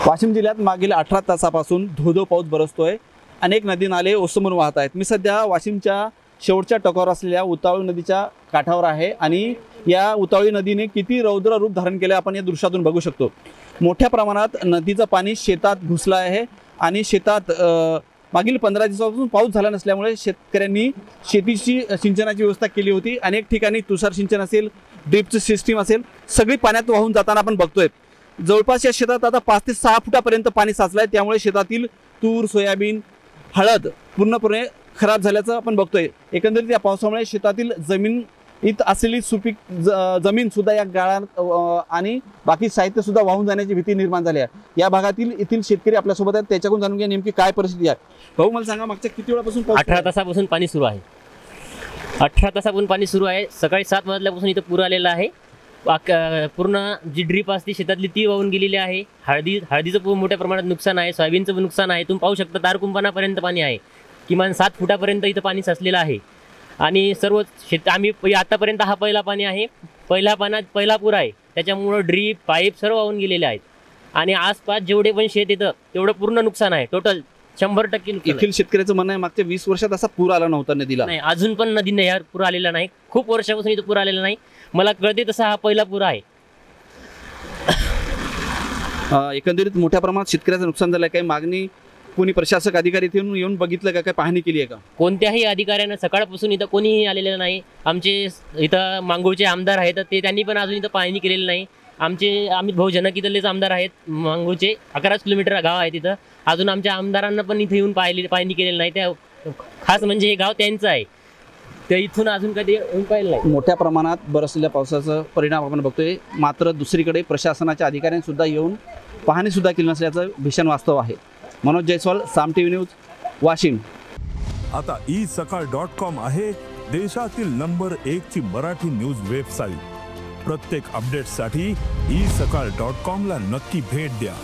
वाशिम जिल्ह्यात मागील 18 तासापासून धोधो पाऊस बरसतोय। अनेक नदी नाले ओसंडून वाहत आहेत। मी सध्या वाशिमच्या शेवटच्या टोकावर असलेल्या उतावळी नदीच्या काठावर आहे आणि या उतावळी नदीने किती रौद्र रूप धारण केले आपण या दृश्यातून बघू शकतो। मोठ्या प्रमाणात नदीचं पाणी शेतात घुसलं आहे आणि शेतात मागील 15 दिवसापासून पाऊस झाला नसल्यामुळे शेतकऱ्यांनी शेतीची सिंचनाची व्यवस्था केली होती। अनेक ठिकाणी तुषार सिंचन असेल, ड्रिपची सिस्टीम असेल, सगळी पाण्यात वाहून जाताना आपण बघतोय। जवळपास या शेतात आता 5 ते 6 फुटापर्यंत पाणी साचलंय, त्यामुळे शेतातील तूर, सोयाबीन, हळद पूर्णपणे खराब झाल्याचं आपण बघतोय। एकंदरीत या पावसामुळे शेतातील जमिनीत असलेली सुपीक जमीन सुद्धा या गाळात आणि बाकी साहित्य सुद्धा वाहून जाण्याची भीती निर्माण झाली आहे। या भागातील येथील शेतकरी आपल्या सोबत आहेत, त्याच्याकडून जाणून घ्या नेमकी काय परिस्थिती आहे। भाऊ, मला सांगा, मागच्या किती वेळापासून 18 तासापासून पाणी सुरू आहे। 18 तासापासून पाणी सुरू आहे। सकाळी 7 वाजल्यापासून इथं पूर आलेला आहे। पूर्ण जी ड्रीप असते शेतातली ती वाहून गेलेली आहे। हळदीचं मोठ्या प्रमाणात नुकसान आहे, सोयाबीनचं पण नुकसान आहे। तुम्ही पाहू शकता दारकुंपणापर्यंत पाणी आहे, किमान 7 फुटापर्यंत इथं पाणी साचलेलं आहे। आणि सर्व आम्ही आतापर्यंत हा पहिला पाणी आहे, पहिला पूर आहे, त्याच्यामुळं ड्रीप पाईप सर्व वाहून गेलेले आहेत। आणि आसपास जेवढे पण शेत येतं तेवढं पूर्ण नुकसान आहे, टोटल 100% नुकसान। येथील शेतकऱ्याचं म्हणणं आहे मागच्या 20 वर्षात असा पूर आला नव्हता नदीला। नाही, अजून पण नदीने यार पूर आलेला नाही। खूप वर्षापासून इथं पूर आलेला नाही, मला कळते तसा हा पहिला पूर आहे। एकंदरीत मोठ्या प्रमाणात शेतकऱ्याचं नुकसान झालं आहे। काही मागणी कोणी प्रशासक अधिकारी इथून येऊन बघितलं का, काय पाहणी केली आहे का? कोणत्याही अधिकाऱ्यांना सकाळपासून इथं कोणीही आलेलं नाही। आमचे इथं मांगूळचे आमदार आहेत, त्यांनी पण अजून इथं पाहणी केलेली नाही। आमचे अमित भाऊ जनक इथलेच आमदार आहेत, मांगूळचे 11 किलोमीटर गाव आहे तिथं। अजून आमच्या आमदारांना पण इथे येऊन पाहणी केलेली नाही। त्या खास म्हणजे हे गाव त्यांचं आहे, ते इथून अजून कधी येऊन पाहिलं नाही। मोठ्या प्रमाणात बरसलेल्या पावसाचा परिणाम आपण बघतोय, मात्र दुसरीकडे प्रशासनाच्या अधिकाऱ्यांनी सुद्धा येऊन पाहणी सुद्धा केली नसल्याचं भीषण वास्तव आहे। मनोज जयस्वाल, साम टीव्ही न्यूज, वाशिम। आता isakal.com आहे देशातील नंबर 1 ची मराठी न्यूज वेबसाईट। प्रत्येक अपडेटसाठी isakal.com ला नक्की भेट द्या।